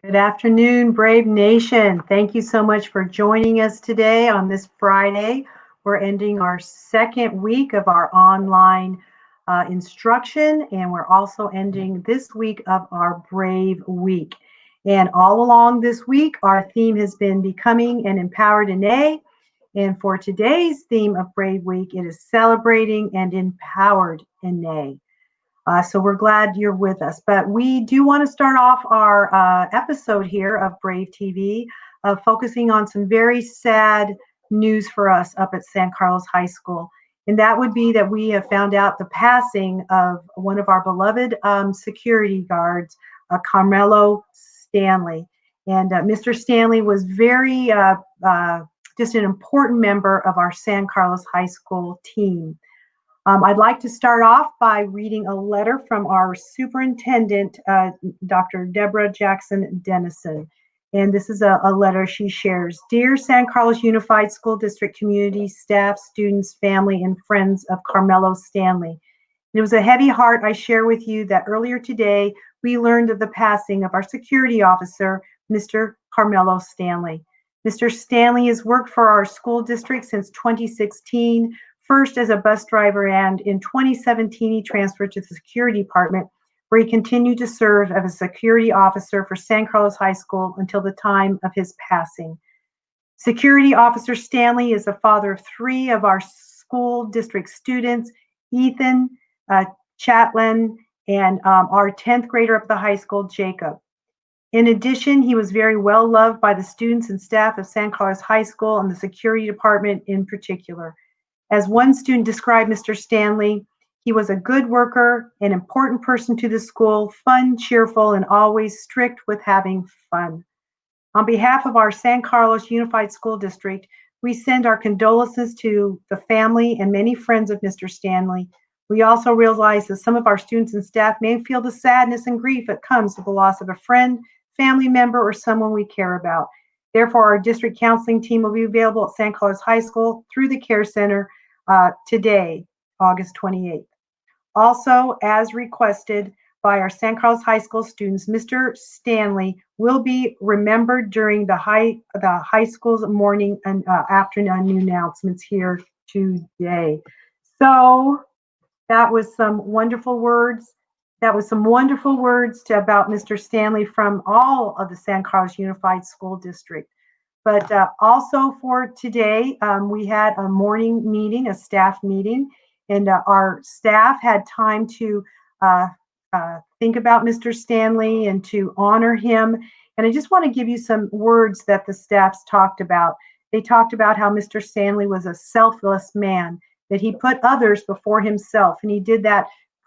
Good afternoon, Brave Nation. Thank you so much for joining us today on this Friday. We're ending our second week of our online instruction, and we're also ending this week of our Brave Week. And all along this week, our theme has been Becoming an Empowered NA. And for today's theme of Brave Week, it is Celebrating and Empowered NA. So we're glad you're with us. But we do want to start off our episode here of Brave TV, focusing on some very sad news for us up at San Carlos High School. And that would be that we have found out the passing of one of our beloved security guards, Carmelo Stanley. And Mr. Stanley was very, just an important member of our San Carlos High School team. I'd like to start off by reading a letter from our superintendent, Dr. Deborah Jackson Dennison. And this is a letter she shares. Dear San Carlos Unified School District community, staff, students, family, and friends of Carmelo Stanley. It was a heavy heart I share with you that earlier today, we learned of the passing of our security officer, Mr. Carmelo Stanley. Mr. Stanley has worked for our school district since 2016, first as a bus driver, and in 2017 he transferred to the security department, where he continued to serve as a security officer for San Carlos High School until the time of his passing. Security Officer Stanley is the father of 3 of our school district students, Ethan, Chatlin, and our 10th grader up at the high school, Jacob. In addition, he was very well loved by the students and staff of San Carlos High School and the security department in particular. As one student described Mr. Stanley, he was a good worker, an important person to the school, fun, cheerful, and always strict with having fun. On behalf of our San Carlos Unified School District, we send our condolences to the family and many friends of Mr. Stanley. We also realize that some of our students and staff may feel the sadness and grief that comes with the loss of a friend, family member, or someone we care about. Therefore, our district counseling team will be available at San Carlos High School through the Care Center today, August 28th. Also, as requested by our San Carlos High School students, Mr. Stanley will be remembered during the high school's morning and afternoon announcements here today. So that was some wonderful words. That was some wonderful words about Mr. Stanley from all of the San Carlos Unified School District. But also for today, we had a morning meeting, a staff meeting, and our staff had time to think about Mr. Stanley and to honor him. And I just want to give you some words that the staffs talked about. They talked about how Mr. Stanley was a selfless man, that he put others before himself, and he did that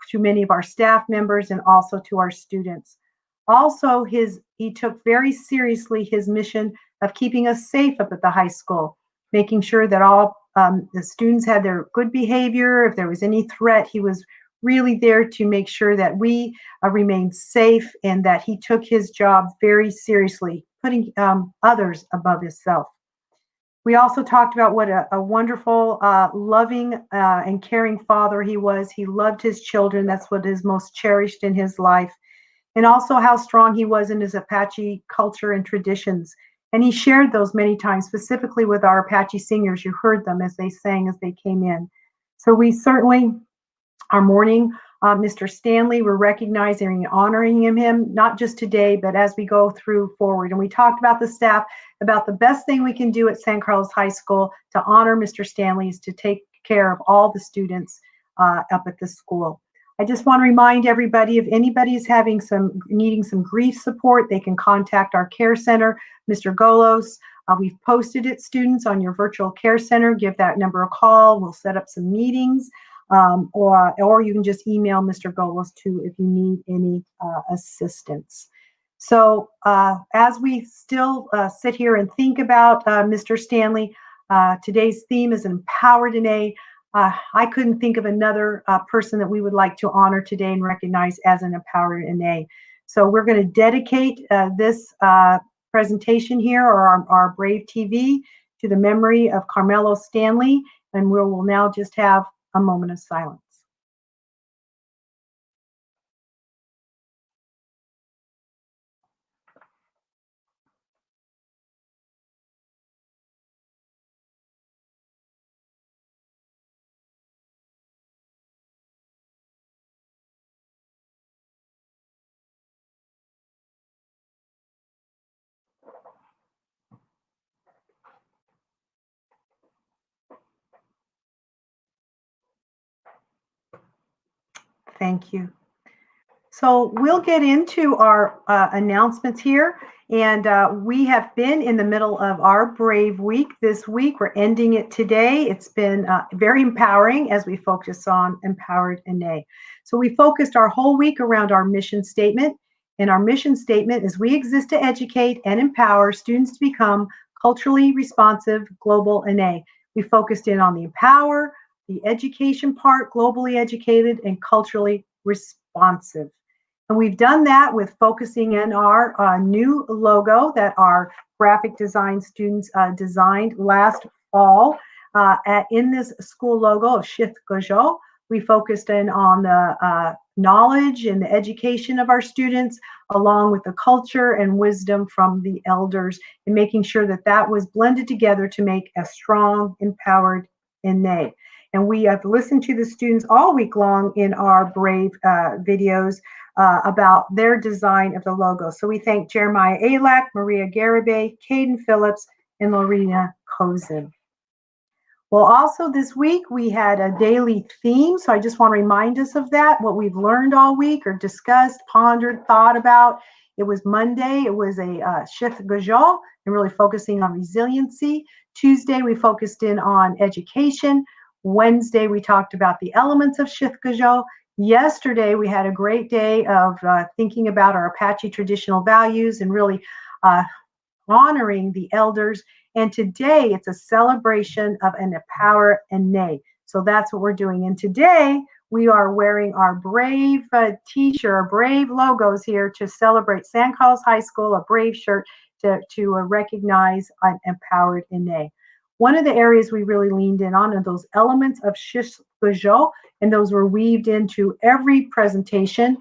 to many of our staff members and also to our students. Also, he took very seriously his mission of keeping us safe up at the high school, making sure that all the students had their good behavior. If there was any threat, he was really there to make sure that we remained safe, and that he took his job very seriously, putting others above himself. We also talked about what a wonderful, loving, and caring father he was. He loved his children. That's what is most cherished in his life. And also how strong he was in his Apache culture and traditions. And he shared those many times, specifically with our Apache singers. You heard them as they sang as they came in. So we certainly, our morning, Mr. Stanley, we're recognizing and honoring him, not just today, but as we go through forward. And we talked about the staff, about the best thing we can do at San Carlos High School to honor Mr. Stanley is to take care of all the students up at the school. I just want to remind everybody, if anybody is needing some grief support, they can contact our care center, Mr. Golos. We've posted it, students, on your virtual care center. Give that number a call. We'll set up some meetings. Or you can just email Mr. Golos too if you need any assistance. So as we still sit here and think about Mr. Stanley, today's theme is Empowered in A. I couldn't think of another person that we would like to honor today and recognize as an Empowered in A. So we're going to dedicate this presentation here, or our Brave TV, to the memory of Carmelo Stanley, and we will now just have a moment of silence. Thank you. So we'll get into our announcements here. And we have been in the middle of our Brave Week this week. We're ending it today. It's been very empowering as we focus on Empowered in A. So we focused our whole week around our mission statement. And our mission statement is: we exist to educate and empower students to become culturally responsive, global in A. We focused in on the empower, the education part, globally educated, and culturally responsive. And we've done that with focusing in our new logo that our graphic design students designed last fall. In this school logo of Shith Gojo, We focused in on the knowledge and the education of our students, along with the culture and wisdom from the elders, and making sure that that was blended together to make a strong, empowered Ine. And we have listened to the students all week long in our Brave videos about their design of the logo. So we thank Jeremiah Alak, Maria Garibay, Caden Phillips, and Lorena Kozin. Well, also this week we had a daily theme, so I just want to remind us of that, what we've learned all week or discussed, pondered, thought about. It was Monday, it was a Shift Gajal, and really focusing on resiliency. Tuesday, we focused in on education. Wednesday, we talked about the elements of Shift Gajal. Yesterday, we had a great day of thinking about our Apache traditional values and really honoring the elders. And today it's a celebration of an Empower Ine. So that's what we're doing. And today we are wearing our Brave t-shirt, our Brave logos here to celebrate San Carlos High School, a Brave shirt to recognize an Empowered Ine. One of the areas we really leaned in on are those elements of Shish Gujo, and those were weaved into every presentation.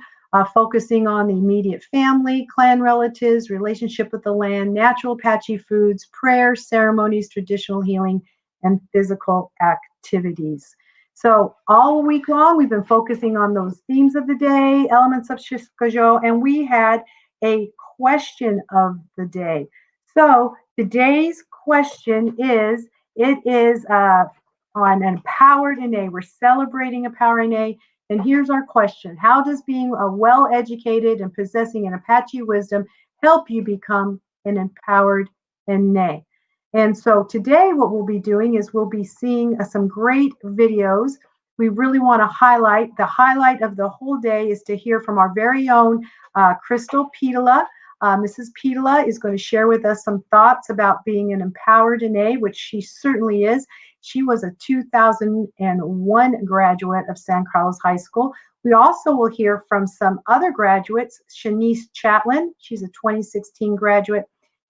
Focusing on the immediate family, clan relatives, relationship with the land, natural Apache foods, prayers, ceremonies, traditional healing, and physical activities. So all week long, we've been focusing on those themes of the day, elements of Shishkajo, and we had a question of the day. So today's question is, on Empowered Ine. We're celebrating Empowered Ine. And here's our question. How does being a well-educated and possessing an Apache wisdom help you become an empowered Ine? And so today what we'll be doing is we'll be seeing some great videos. We really want to highlight, the highlight of the whole day is to hear from our very own Crystal Pidala. Mrs. Pidala is going to share with us some thoughts about being an empowered Ine, which she certainly is. She was a 2001 graduate of San Carlos High School. We also will hear from some other graduates, Shanice Chatlin, she's a 2016 graduate,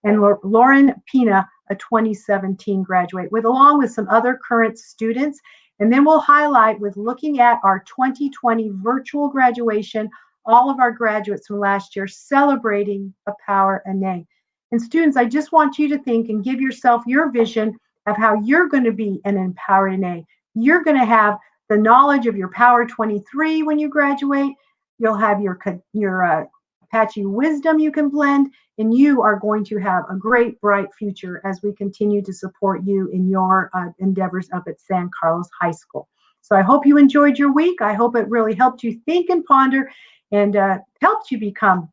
and Lauren Pina, a 2017 graduate, along with some other current students. And then we'll highlight with looking at our 2020 virtual graduation, all of our graduates from last year celebrating Empower Ine. And students, I just want you to think and give yourself your vision of how you're going to be an Empowered Ine. You're going to have the knowledge of your Power 23 when you graduate. You'll have your Apache wisdom you can blend, and you are going to have a great, bright future as we continue to support you in your endeavors up at San Carlos High School. So I hope you enjoyed your week. I hope it really helped you think and ponder and helped you become,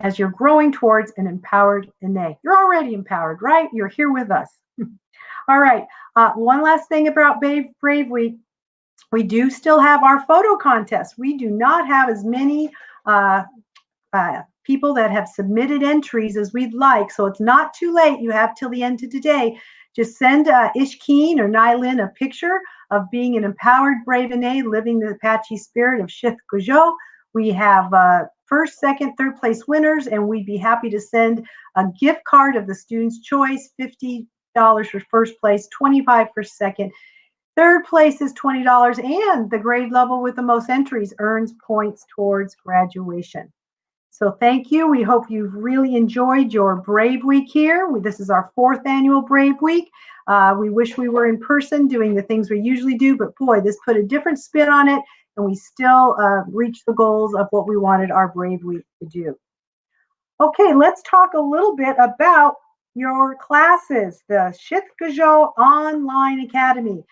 as you're growing towards an empowered Ine. You're already empowered, right? You're here with us. All right. One last thing about Brave Week. We do still have our photo contest. We do not have as many people that have submitted entries as we'd like. So it's not too late. You have till the end of today. Just send Ishkeen or Nylin a picture of being an empowered Brave Ine, living the Apache spirit of Shith Gujo. We have first, second, third place winners, and we'd be happy to send a gift card of the student's choice, $50 for first place, $25 for second. Third place is $20, and the grade level with the most entries earns points towards graduation. So thank you. We hope you've really enjoyed your Brave Week here. This is our 4th annual Brave Week. We wish we were in person doing the things we usually do, but boy, this put a different spin on it, and we still reached the goals of what we wanted our Brave Week to do. Okay, let's talk a little bit about your classes, the Shith Gujo Online Academy.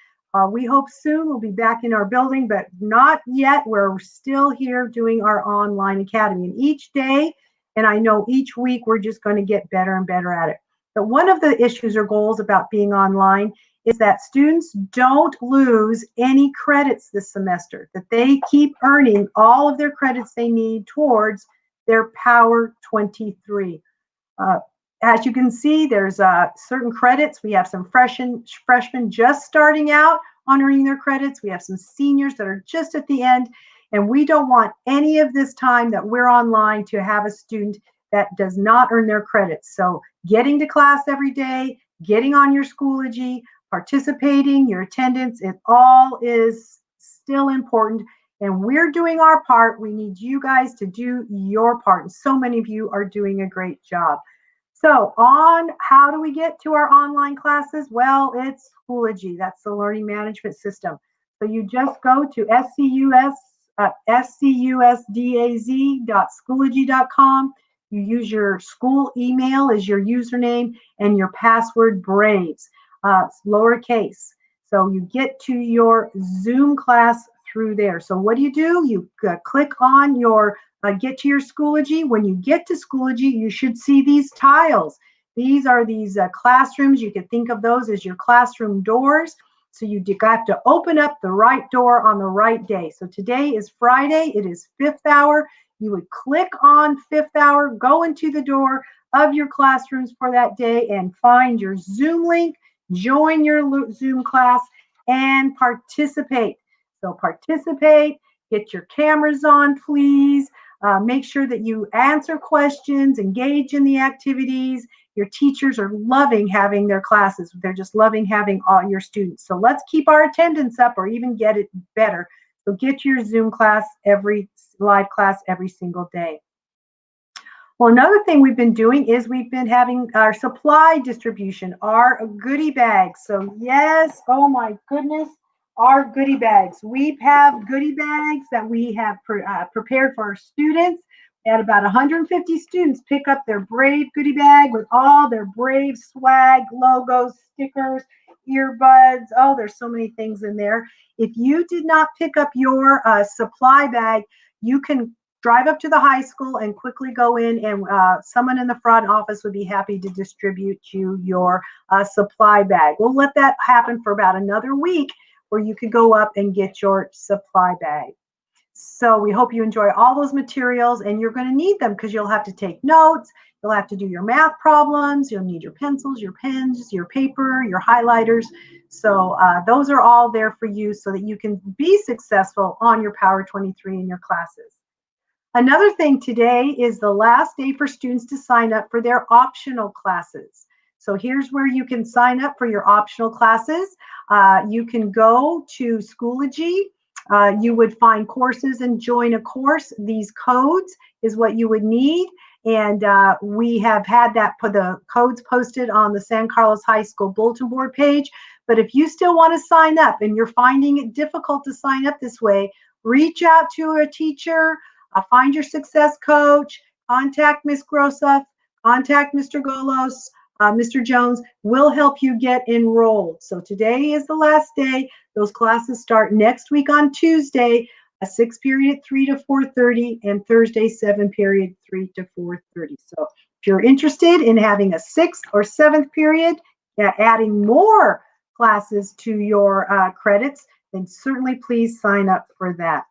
We hope soon we'll be back in our building, but not yet. We're still here doing our online academy. And each day, and I know each week, we're just going to get better and better at it. But one of the issues or goals about being online is that students don't lose any credits this semester, that they keep earning all of their credits they need towards their Power 23. As you can see, there's certain credits. We have some freshmen just starting out on earning their credits. We have some seniors that are just at the end. And we don't want any of this time that we're online to have a student that does not earn their credits. So getting to class every day, getting on your Schoology, participating, your attendance, it all is still important, and we're doing our part. We need you guys to do your part, and so many of you are doing a great job. So on how do we get to our online classes? Well, it's Schoology. That's the learning management system. So you just go to scusdaz.schoology.com. You use your school email as your username and your password Braves, lowercase. So you get to your Zoom class through there. So what do? You click on your get to your Schoology. When you get to Schoology, you should see these tiles. These are these classrooms. You could think of those as your classroom doors. So you have to open up the right door on the right day. So today is Friday. It is 5th hour. You would click on 5th hour, go into the door of your classrooms for that day and find your Zoom link, join your Zoom class, and participate. So participate, get your cameras on, please. Make sure that you answer questions, engage in the activities. Your teachers are loving having their classes. They're just loving having all your students. So let's keep our attendance up or even get it better. So get your Zoom class, live class every single day. Well, another thing we've been doing is we've been having our supply distribution, our goodie bags. So yes, oh my goodness, our goodie bags. We have goodie bags that we have prepared for our students. We had about 150 students pick up their Brave goodie bag with all their Brave swag, logos, stickers, earbuds. Oh, there's so many things in there. If you did not pick up your supply bag, you can drive up to the high school and quickly go in, and someone in the front office would be happy to distribute you your supply bag. We'll let that happen for about another week where you could go up and get your supply bag. So we hope you enjoy all those materials, and you're going to need them because you'll have to take notes, you'll have to do your math problems, you'll need your pencils, your pens, your paper, your highlighters. So those are all there for you so that you can be successful on your Power 23 in your classes. Another thing today is the last day for students to sign up for their optional classes. So here's where you can sign up for your optional classes. You can go to Schoology. You would find courses and join a course. These codes is what you would need. And we have had the codes posted on the San Carlos High School bulletin board page. But if you still want to sign up and you're finding it difficult to sign up this way, reach out to a teacher, find your success coach, contact Ms. Grossoff, contact Mr. Golos, Mr. Jones. Will help you get enrolled. So today is the last day. Those classes start next week on Tuesday, a 6th period 3 to 4:30, and Thursday 7th period 3 to 4:30. So if you're interested in having a 6th or 7th period, adding more classes to your credits, then certainly please sign up for that.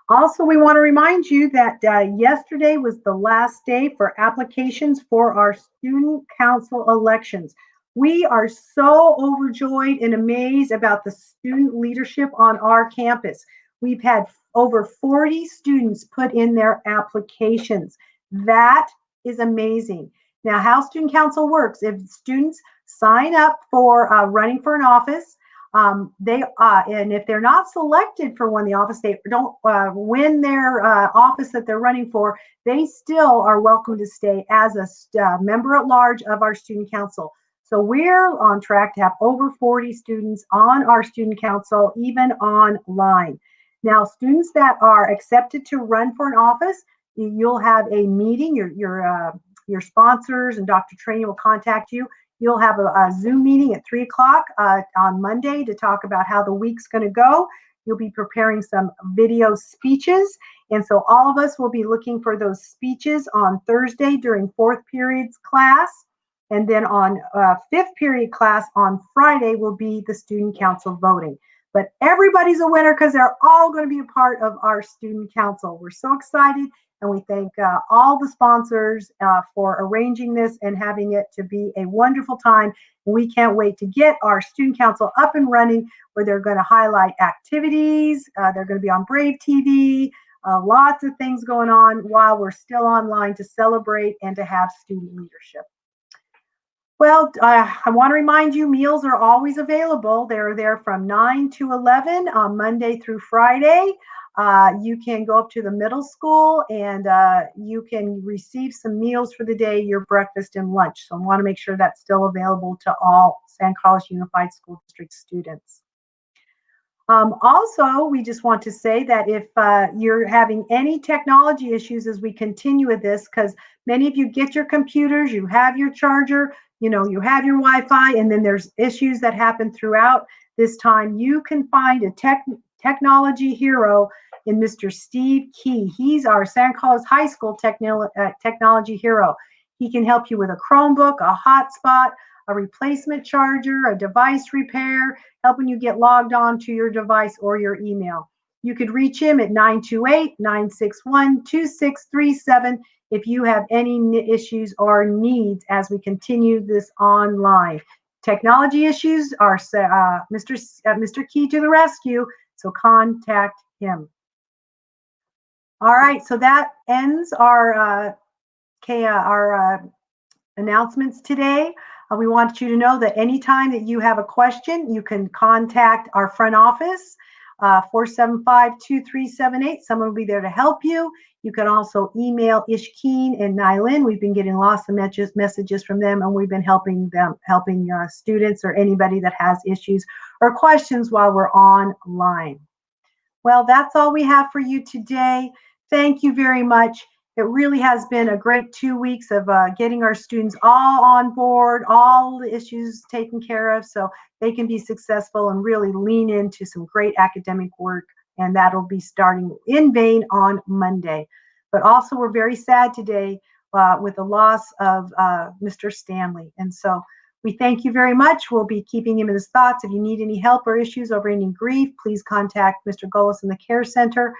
Also, we want to remind you that yesterday was the last day for applications for our student council elections. We are so overjoyed and amazed about the student leadership on our campus. We've had over 40 students put in their applications. That is amazing. Now, how student council works, if students sign up for running for an office, and if they're not selected for one of the office, they don't win their office that they're running for, they still are welcome to stay as a member at large of our student council. So we're on track to have over 40 students on our student council, even online. Now, students that are accepted to run for an office, you'll have a meeting. Your sponsors and Dr. Trainee will contact you. You'll have a Zoom meeting at 3 o'clock on Monday to talk about how the week's going to go. You'll be preparing some video speeches. And so all of us will be looking for those speeches on Thursday during 4th period's class. And then on 5th period class on Friday will be the student council voting. But everybody's a winner because they're all going to be a part of our student council. We're so excited. And we thank all the sponsors for arranging this and having it to be a wonderful time. We can't wait to get our student council up and running, where they're going to highlight activities. They're going to be on Brave TV, lots of things going on while we're still online to celebrate and to have student leadership. Well, I want to remind you, meals are always available. They're there from 9 to 11 on Monday through Friday. You can go up to the middle school and you can receive some meals for the day, your breakfast and lunch. So I want to make sure that's still available to all San Carlos Unified School District students. Also, we just want to say that if you're having any technology issues as we continue with this, because many of you get your computers, you have your charger, you have your Wi-Fi, and then there's issues that happen throughout this time, you can find a technology hero in Mr. Steve Key. He's our San Carlos High School technology hero. He can help you with a Chromebook, a hotspot, a replacement charger, a device repair, helping you get logged on to your device or your email. You could reach him at 928-961-2637 if you have any issues or needs as we continue this online. Technology issues are Mr. Key to the rescue, so contact him. All right, so that ends our announcements today. We want you to know that anytime that you have a question, you can contact our front office, 475-2378. Someone will be there to help you. You can also email Ishkeen and Nylin. We've been getting lots of messages from them, and we've been helping students or anybody that has issues or questions while we're online. Well, that's all we have for you today. Thank you very much. It really has been a great 2 weeks of getting our students all on board, all the issues taken care of so they can be successful and really lean into some great academic work. And that'll be starting in vain on Monday. But also we're very sad today with the loss of Mr. Stanley. And so we thank you very much. We'll be keeping him in his thoughts. If you need any help or issues over any grief, please contact Mr. Golis in the Care Center.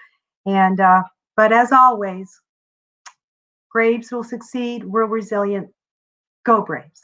And but as always, Braves will succeed. We're resilient. Go Braves.